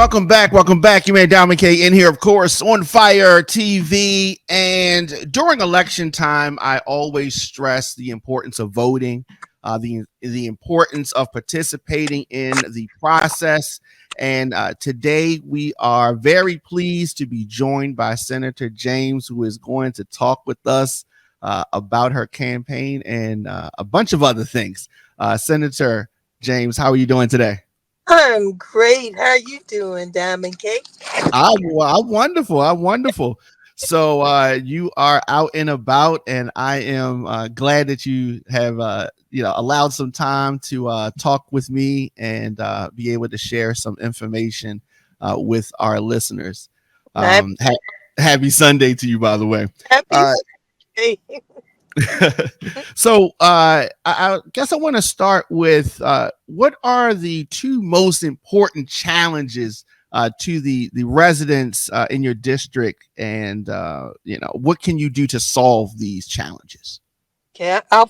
Welcome back. Welcome back. You made Diamond K in here, of course, on Fire TV. And during election time, I always stress the importance of voting, the importance of participating in the process. And today we are very pleased to be joined by Senator James, who is going to talk with us about her campaign and a bunch of other things. Senator James, how are you doing today? I'm great. How you doing, Diamond Cake? I'm wonderful. I'm wonderful. So you are out and about, and I am glad that you have allowed some time to talk with me and be able to share some information with our listeners. Happy, Um, ha- Happy Sunday to you, by the way. happy Uh, Sunday. so I guess I want to start with what are the two most important challenges to the residents in your district, and what can you do to solve these challenges? Okay. I'll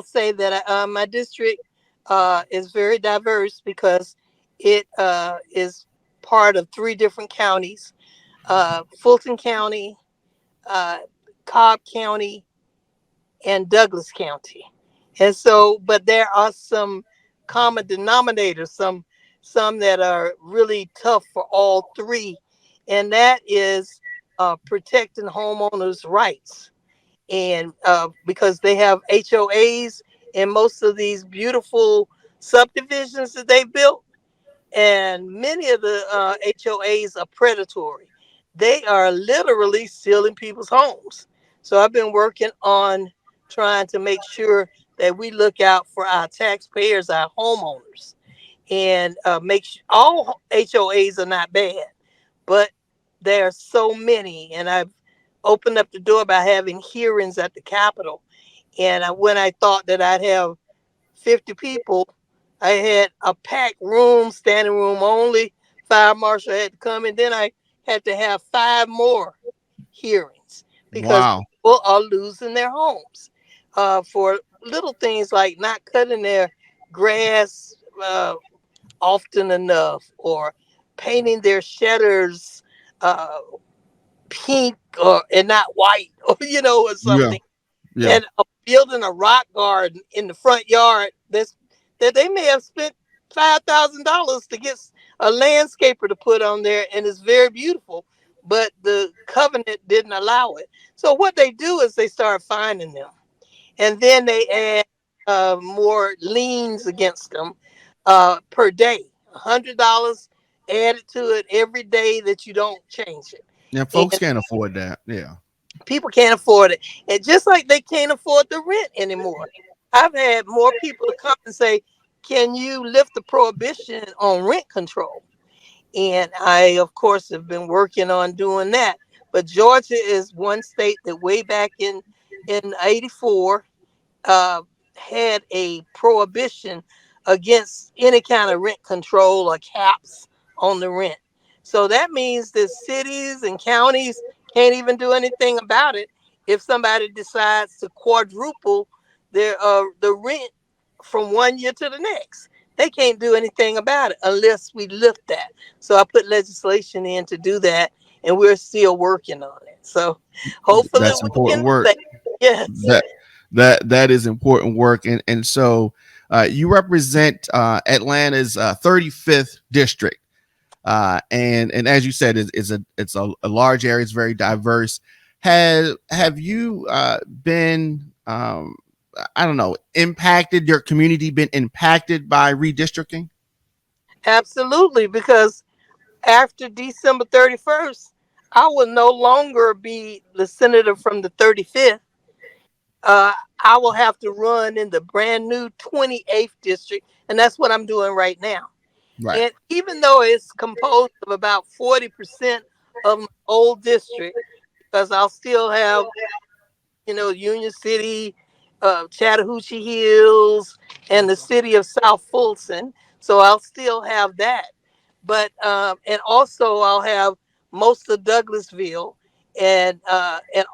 say that my district is very diverse because it is part of three different counties: Fulton County, uh, Cobb County, and Douglas County. And so, but there are some common denominators, some that are really tough for all three, and that is protecting homeowners' rights. And because they have HOAs in most of these beautiful subdivisions that they built, and many of the HOAs are predatory. They are literally stealing people's homes. So I've been working on trying to make sure that we look out for our taxpayers, our homeowners, and make sure all HOAs are not bad, but there are so many. And I've opened up the door by having hearings at the Capitol. And when I thought that I'd have 50 people, I had a packed room, standing room only. Fire marshal had to come, and then I had to have five more hearings because Wow. people are losing their homes for little things like not cutting their grass often enough, or painting their shutters uh, pink or and not white, or or Yeah. something, Yeah. and building a rock garden in the front yard that they may have spent $5,000 to get a landscaper to put on there, and it's very beautiful, but the covenant didn't allow it. So what they do is they start finding them, and then they add more liens against them per day, $100 added to it every day that you don't change Yeah. it. Folks can't afford that. Yeah. People can't afford it. And just like they can't afford the rent anymore. I've had more people to come and say, can you lift the prohibition on rent control? And I, of course, have been working on doing that. But Georgia is one state that way back in 84 uh, had a prohibition against any kind of rent control or caps on the rent. So that means that cities and counties can't even do anything about it if somebody decides to quadruple the rent from one year to the next. They can't do anything about it unless we lift that. So I put legislation in to do that, and we're still working on it. So hopefully That's we important can work. say yes. That that is important work, and so you represent Atlanta's 35th district, and as you said, it's a large area. It's very diverse. Have you been I don't know, impacted, your community been impacted by redistricting? Absolutely, because after December 31st, I will no longer be the senator from the 35th. I will have to run in the brand new 28th district, and that's what I'm doing right now. Right. And even though it's composed of about 40% of my old district, because I'll still have, Union City, Chattahoochee Hills, and the city of South Fulton. So I'll still have that. But and also I'll have most of Douglasville and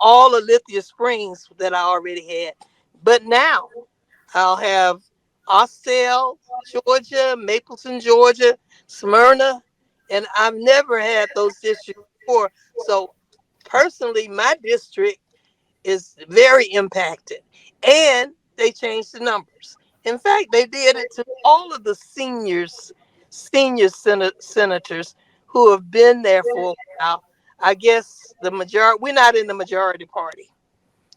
all of Lithia Springs that I already had. But now I'll have Austell, Georgia, Mapleton, Georgia, Smyrna, And I've never had those districts before. So personally, my district is very impacted. And they changed the numbers. In fact, they did it to all of the senators who have been there for a while. I guess the majority, we're not in the majority party.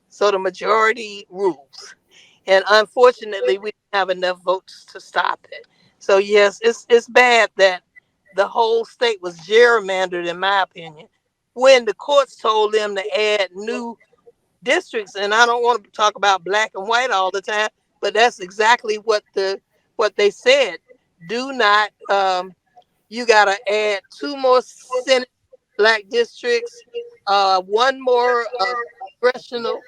So the majority rules. And unfortunately, we didn't have enough votes to stop it. So yes, it's bad that the whole state was gerrymandered, in my opinion, when the courts told them to add new districts. And I don't want to talk about black and white all the time, but that's exactly what they said. Do not you got to add two more Senate black districts, one more congressional,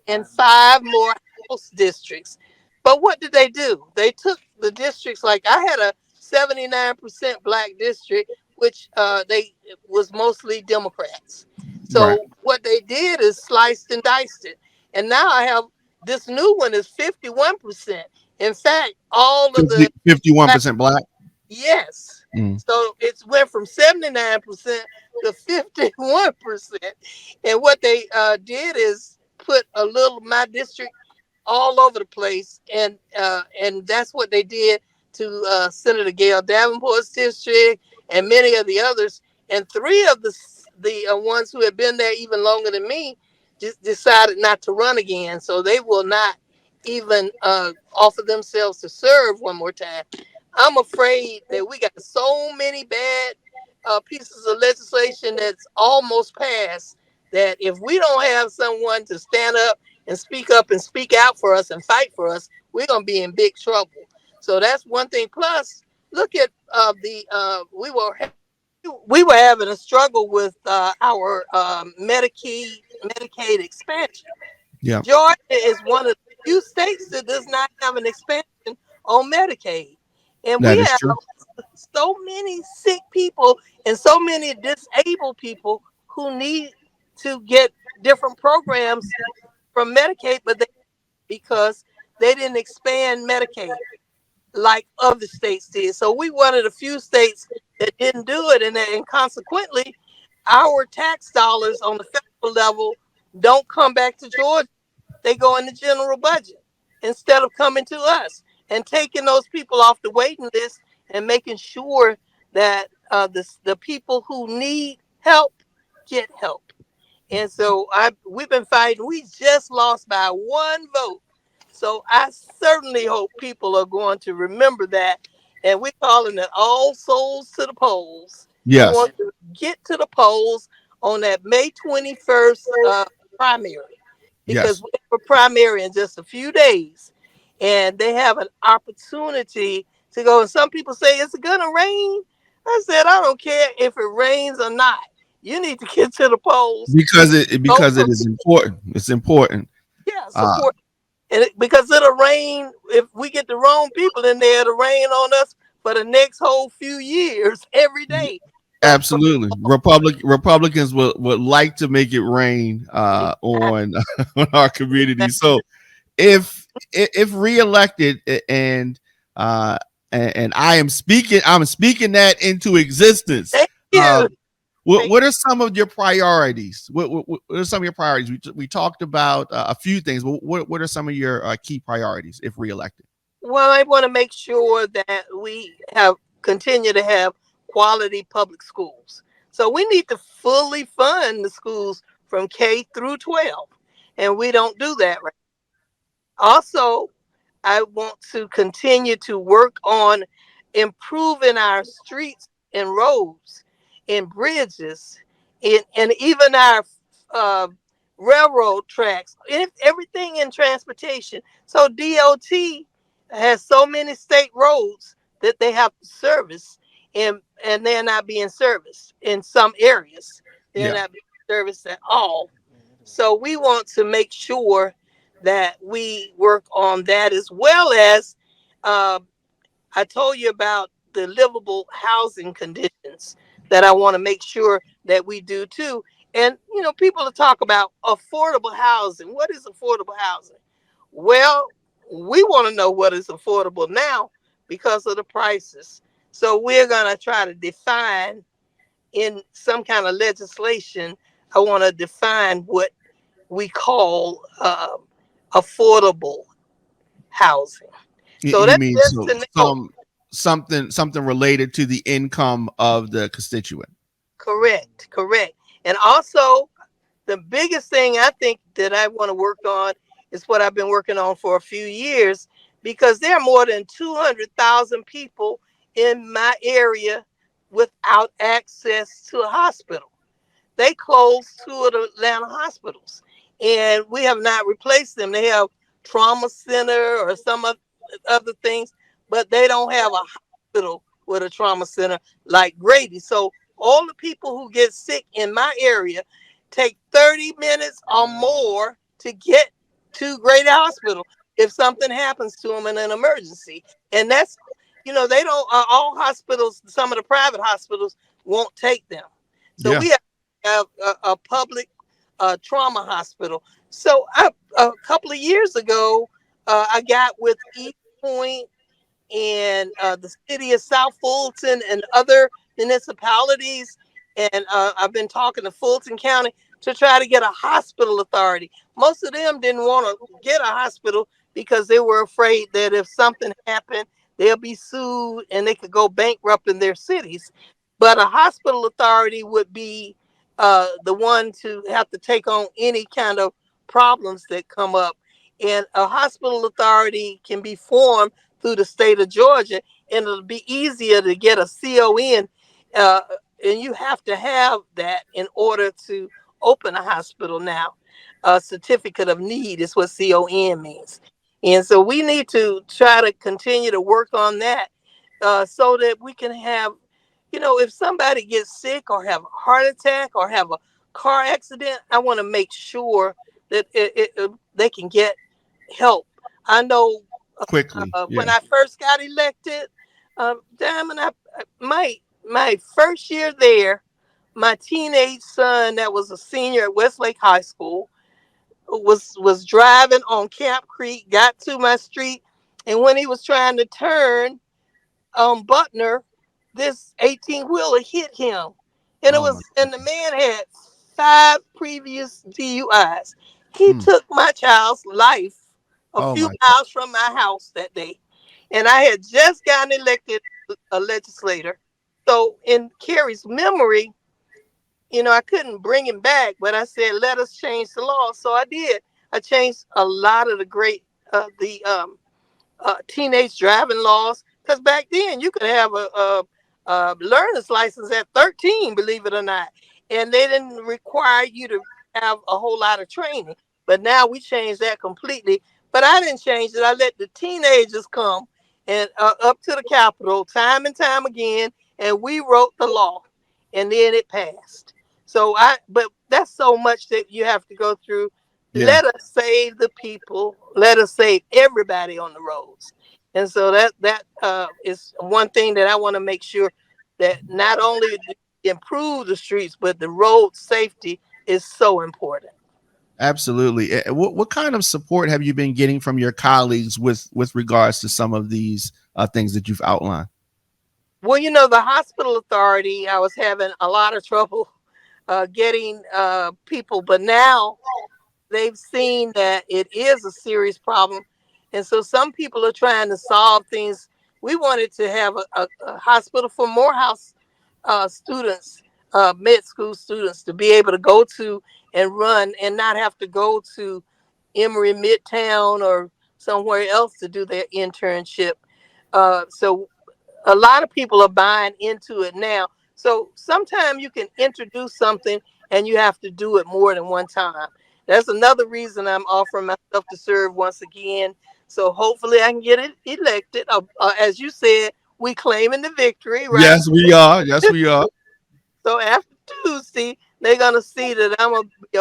and five more House districts. But what did they do? They took the districts, like I had a 79% black district, which they was mostly Democrats. Right. So what they did is sliced and diced it. And now I have this new one is 51%. In fact, all of the 51% black. yes. Mm. So it's went from 79% to 51%. And what they did is put a little my district all over the place, and that's what they did to Senator Gail Davenport's district and many of the others. And three of the ones who had been there even longer than me just decided not to run again, so they will not even offer themselves to serve one more time. I'm afraid that we got so many bad pieces of legislation that's almost passed that if we don't have someone to stand up and speak out for us and fight for us, we're gonna be in big trouble. So that's one thing. Plus, look at the we were having a struggle with our Medicaid expansion. Yeah, Georgia is one of the few states that does not have an expansion on Medicaid, and we that is have true. so many sick people and so many disabled people who need to get different programs from Medicaid, but because they didn't expand Medicaid like other states did. So we one of the few states that didn't do it, and consequently, our tax dollars on the federal level don't come back to Georgia. They go in the general budget instead of coming to us and taking those people off the waiting list and making sure that the people who need help get help. And so we've been fighting. We just lost by one vote. So I certainly hope people are going to remember that. And we're calling it all souls to the polls. We Yes, want to get to the polls on that May 21st primary, because yes, we have a primary in just a few days. And they have an opportunity to go. And some people say, is it going to rain? I said, I don't care if it rains or not. You need to get to the polls, vote because for it is important. It's important. yeah, Uh, support. Because it'll rain if we get the wrong people in there, it'll rain on us for the next whole few years every day. So Absolutely. Republicans would like to make it rain on on our community. So if reelected uh and I'm speaking that into existence. thank Uh you. Thank what are some of your priorities? What are some of your priorities? We talked about a few things, but what are some of your key priorities if reelected? Well, I want to make sure that we have continue to have quality public schools. So we need to fully fund the schools from K through 12. And we don't do that right. Also, I want to continue to work on improving our streets and roads and bridges and even our uh, railroad tracks, everything in transportation. So DOT has so many state roads that they have to service, and they're not being serviced in some areas. They're Yeah. not being serviced at all. So we want to make sure that we work on that, as well as uh, I told you about the livable housing conditions that I want to make sure that we do too. And people talk about affordable housing. What is affordable housing? Well, we want to know what is affordable now because of the prices. So we're going to try to define in some kind of legislation. I want to define what we call affordable housing. So You that's mean just so to know. something related to the income of the constituent? Correct, correct. And also, the biggest thing I think that I want to work on is what I've been working on for a few years, because there are more than 200,000 people in my area without access to a hospital. They closed two of the Atlanta hospitals, and we have not replaced them. They have trauma center or some other things, but they don't have a hospital with a trauma center like Grady. So all the people who get sick in my area take 30 minutes or more to get to Grady Hospital if something happens to them in an emergency. And that's, they don't, all hospitals, some of the private hospitals won't take them. So Yeah. we have a public trauma hospital. So a couple of years ago, I got with East Point and the city of South Fulton and other municipalities. And I've been talking to Fulton County to try to get a hospital authority. Most of them didn't want to get a hospital because they were afraid that if something happened, they'll be sued and they could go bankrupt in their cities. But a hospital authority would be the one to have to take on any kind of problems that come up. And a hospital authority can be formed through the state of Georgia, and it'll be easier to get a CON. Uh, and you have to have that in order to open a hospital now. A certificate of need is what CON means. And so we need to try to continue to work on that so that we can have, if somebody gets sick or have a heart attack or have a car accident, I want to make sure that they can get help. I know Quickly. when Yeah. I first got elected, Diamond, my first year there, my teenage son that was a senior at Westlake High School was driving on Camp Creek, got to my street, and when he was trying to turn Butner, this 18 wheeler hit him, and Oh my. the man had 5 previous DUIs. He Hmm. took my child's life a Oh few my. miles from my house that day, and I had just gotten elected a legislator. So in Kerry's memory, I couldn't bring him back, but I said, let us change the law. So I did. I changed a lot of the teenage driving laws, because back then you could have a learner's license at 13, believe it or not, and they didn't require you to have a whole lot of training. But now we changed that completely. But I didn't change it. I let the teenagers come and up to the Capitol time and time again, and we wrote the law, and then it passed. But that's so much that you have to go through. Yeah. Let us save the people. Let us save everybody on the roads. And so that is one thing that I want to make sure that not only do we improve the streets, but the road safety is so important. Absolutely. What kind of support have you been getting from your colleagues with regards to some of these things that you've outlined? Well, the hospital authority, I was having a lot of trouble getting people, but now they've seen that it is a serious problem. And so some people are trying to solve things. We wanted to have a hospital for Morehouse students, med school students, to be able to go to and run and not have to go to Emory Midtown or somewhere else to do their internship. So a lot of people are buying into it now. So sometimes you can introduce something and you have to do it more than one time. That's another reason I'm offering myself to serve once again. So hopefully I can get it elected. As you said, we claiming the victory, right? Yes, we are. Yes, we are. So after Tuesday, they're gonna see that I'm gonna be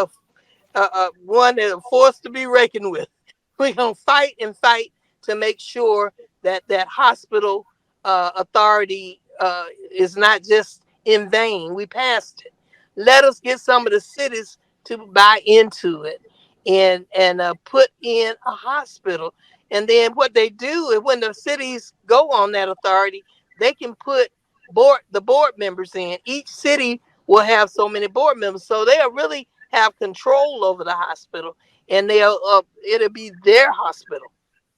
one that are forced to be reckoned with. We're gonna fight and fight to make sure that that hospital authority is not just in vain. We passed it. Let us get some of the cities to buy into it and put in a hospital. And then what they do is when the cities go on that authority, they can put the board members in. Each city will have so many board members, so they'll really have control over the hospital, and they'll it'll be their hospital.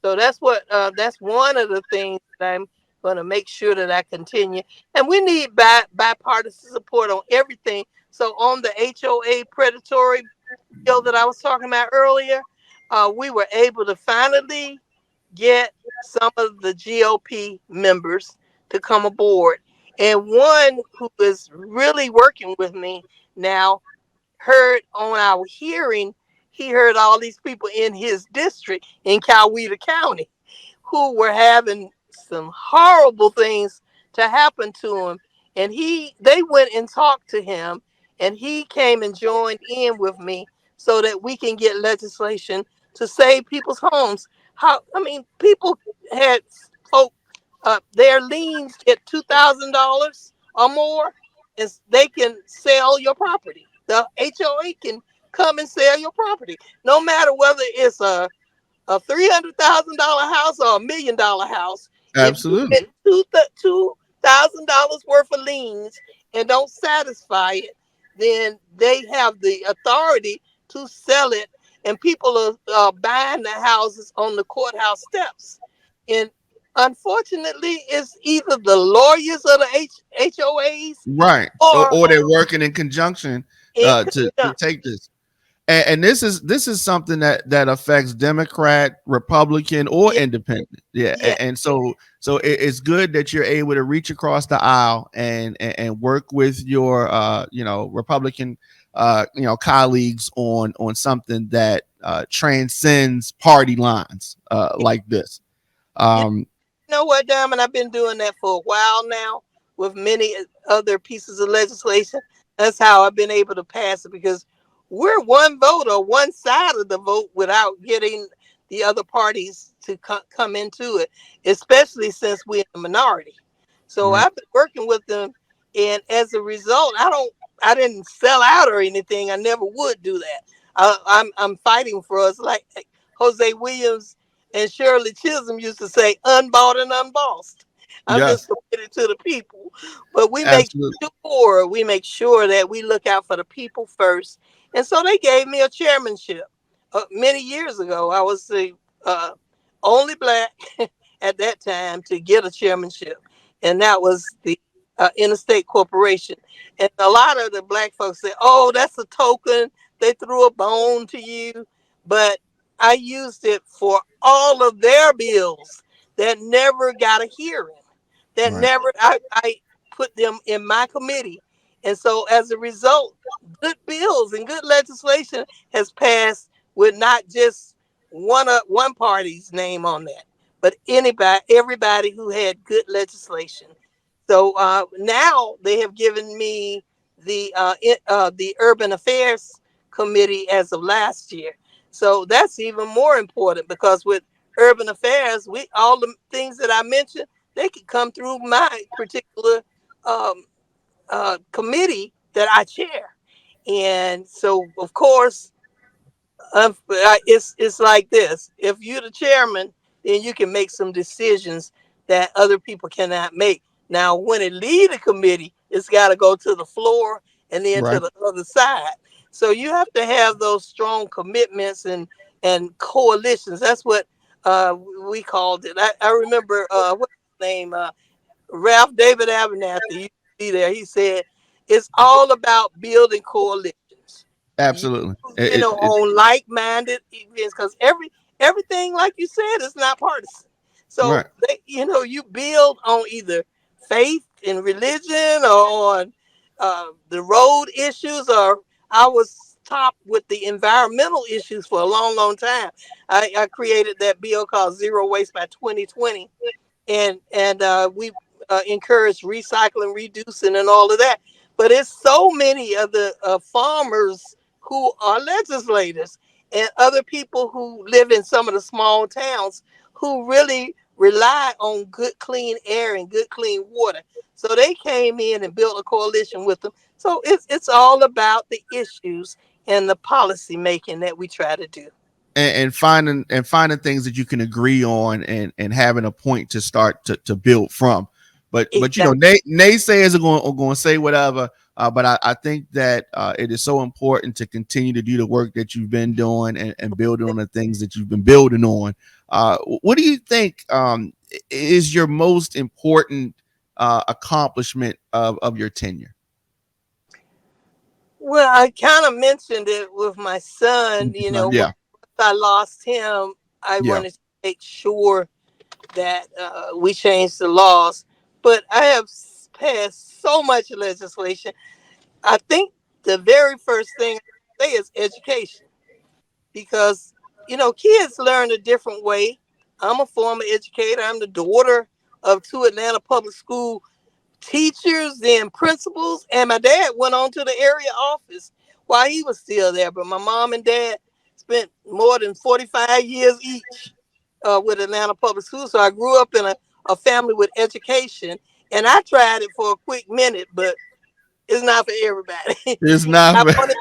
So that's one of the things that I'm going to make sure that I continue. And we need bipartisan support on everything. So on the HOA predatory bill that I was talking about earlier, we were able to finally get some of the GOP members to come aboard. And one who is really working with me now heard on our hearing, he heard all these people in his district in Coweta County who were having some horrible things to happen to him. And they went and talked to him, and he came and joined in with me so that we can get legislation to save people's homes. People had folk their liens get $2,000 or more, and they can sell your property. The HOA can come and sell your property, no matter whether it's a $300,000 house or $1 million house. If you Absolutely. get $2,000 worth of liens and don't satisfy it, then they have the authority to sell it, and people are buying the houses on the courthouse steps. And unfortunately, it's either the lawyers of the HOAs Right. or Or they're working in conjunction in to conjunction. take this. And this is something that affects Democrat, Republican, or Yeah, independent. Yeah, yeah, and so it's good that you're able to reach across the aisle and work with your Republican colleagues on something that transcends party lines like this. yeah. Um, You know what, Diamond? I've been doing that for a while now with many other pieces of legislation. That's how I've been able to pass it because we're one vote or one side of the vote without getting the other parties to come into it, especially since we're in the minority. So right. I've been working with them, and as a result, I didn't sell out or anything. I never would do that. I'm fighting for us, like Jose Williams and Shirley Chisholm used to say, unbought and unbossed. I'm just Yes, committed to the people. But absolutely. we make sure that we look out for the people first. And so they gave me a chairmanship many years ago. I was the uh, only black at that time to get a chairmanship, and that was the Interstate Corporation. And a lot of the black folks say, "Oh, that's a token. They threw a bone to you," but I used it for all of their bills that never got a hearing. That Right. never I put them in my committee. And so as a result, good bills and good legislation has passed with not just one party's name on that, but everybody who had good legislation. So now they have given me the Urban Affairs Committee as of last year. So that's even more important because with Urban Affairs, we all the things that I mentioned, they could come through my particular um, committee that I chair. And so, of course, it's like this: if you're the chairman, then you can make some decisions that other people cannot make. Now when it leave the committee, it's got to go to the floor and then to Right. the other side. So you have to have those strong commitments and coalitions. That's what we called it. I remember what's his name, Ralph David Abernathy used to be there. He said it's all about building coalitions. You Absolutely. on like-minded events because everything, like you said, is not partisan. So Right. you build on either faith and religion or on the road issues. Or I was top with the environmental issues for a long, long time. I created that bill called Zero Waste by 2020, and we encourage recycling, reducing, and all of that. But it's so many of the farmers who are legislators and other people who live in some of the small towns who really rely on good, clean air and good, clean water. So they came in and built a coalition with them. So it's all about the issues and the policy making that we try to do. And finding things that you can agree on and having a point to start to build from. but you know, Exactly. naysayers are going to say whatever. But I think that it is so important to continue to do the work that you've been doing and building on the things that you've been building on. What do you think is your most important accomplishment of your tenure? Well, I kind of mentioned it with my son. Once Yeah, I lost him, I yeah, wanted to make sure that we changed the laws. But I have passed so much legislation. I think the very first thing I say is education, because kids learn a different way. I'm a former educator. I'm the daughter of two Atlanta public school teachers, then principals, and my dad went on to the area office while he was still there. But my mom and dad spent more than 45 years each with Atlanta Public Schools. So I grew up in a family with education, and I tried it for a quick minute, but it's not for everybody. it's not. I wanted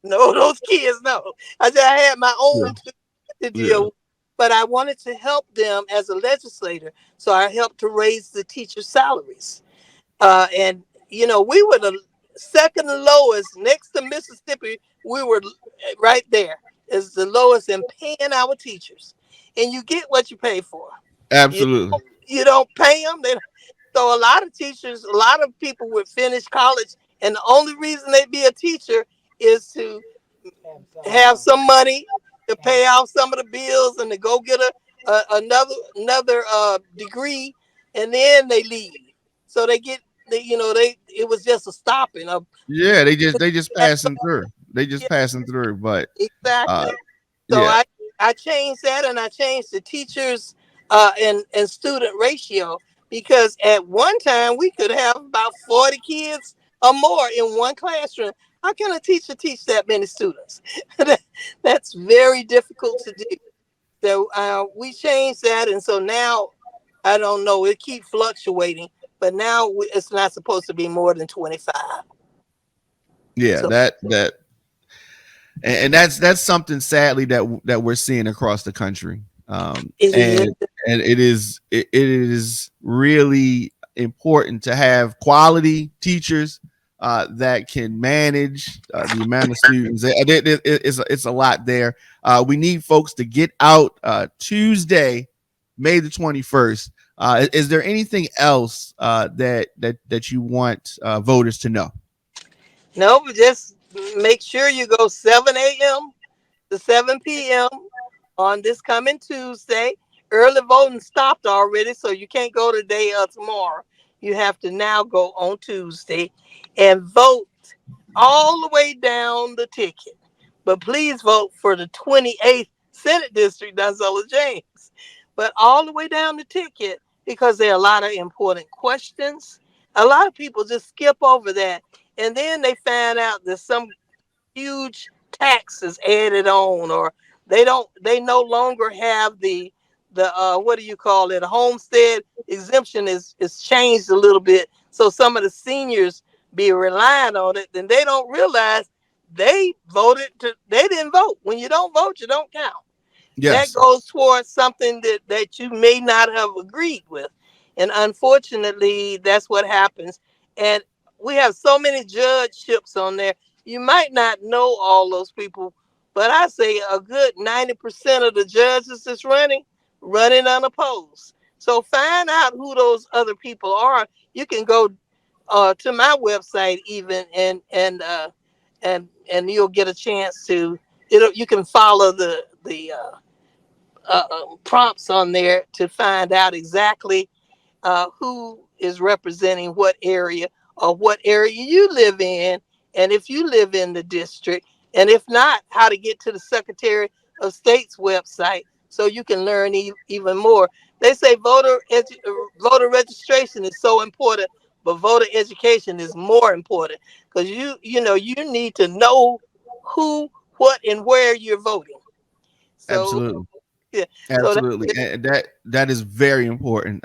no, those kids, no. I had my Yeah, own to yeah, deal with, but I wanted to help them as a legislator. So I helped to raise the teachers' salaries. And we were the second lowest next to Mississippi. We were right there is the lowest in paying our teachers, and you get what you pay for. You absolutely. you don't pay them. So a lot of teachers, a lot of people would finish college, and the only reason they be a teacher is to have some money to pay off some of the bills and to go get another degree, and then they leave. So they get they it was just a stopping of Yeah, they just that. passing through. They just Yeah, passing through. But exactly. So yeah, I changed that, and I changed the teachers and student ratio, because at one time we could have about 40 kids or more in one classroom. How can a teacher teach that many students? That's very difficult to do. So we changed that, and so now I don't know. It keep fluctuating, but now it's not supposed to be more than 25. yeah, So that and that's something sadly that we're seeing across the country. it is. And it is really important to have quality teachers that can manage the amount of students. It's a lot there. We need folks to get out Tuesday, May the 21st. Is there anything else that you want voters to know? No, but just make sure you go 7 a.m. to 7 p.m. on this coming Tuesday. Early voting stopped already, so you can't go today or tomorrow. You have to now go on Tuesday and vote all the way down the ticket. But please vote for the 28th Senate District, Donzella James. But all the way down the ticket, because there are a lot of important questions. A lot of people just skip over that. And then they find out that some huge taxes added on, or they no longer have the what do you call it, a homestead exemption is changed a little bit, so some of the seniors be relying on it, then they don't realize they didn't vote. When you don't vote, you don't count. That Yes, goes towards something that you may not have agreed with. And unfortunately, that's what happens. And we have so many judgeships on there. You might not know all those people, but I say a good 90% of the judges that's running unopposed. So find out who those other people are. You can go to my website even, and you'll get a chance to, you can follow the prompts on there to find out exactly who is representing what area, or what area you live in, and if you live in the district, and if not, how to get to the Secretary of State's website so you can learn even more. They say voter registration is so important, but voter education is more important, because you need to know who, what, and where you're voting. So absolutely. yeah, so that's Absolutely, it. and that is very important.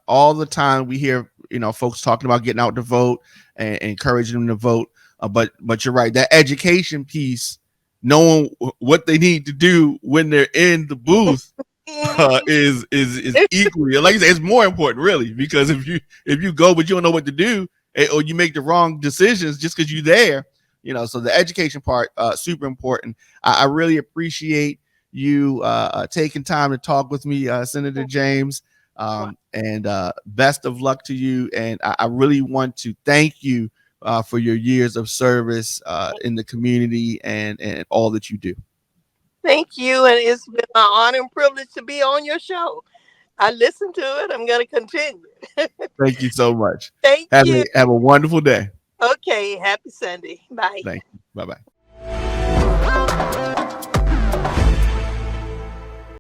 All the time we hear, folks talking about getting out to vote and encouraging them to vote. But you're right. That education piece, knowing what they need to do when they're in the booth, is equally, like you say, it's more important, really, because if you go but you don't know what to do, or you make the wrong decisions just because you're there, So the education part, super important. I really appreciate you taking time to talk with me, Senator James. And best of luck to you. And I really want to thank you for your years of service in the community and all that you do. Thank you, and it's been my honor and privilege to be on your show. I listened to it. I'm going to continue. Thank you so much. Thank you. Have a wonderful day. Okay, happy Sunday. Bye. Thank you. Bye bye.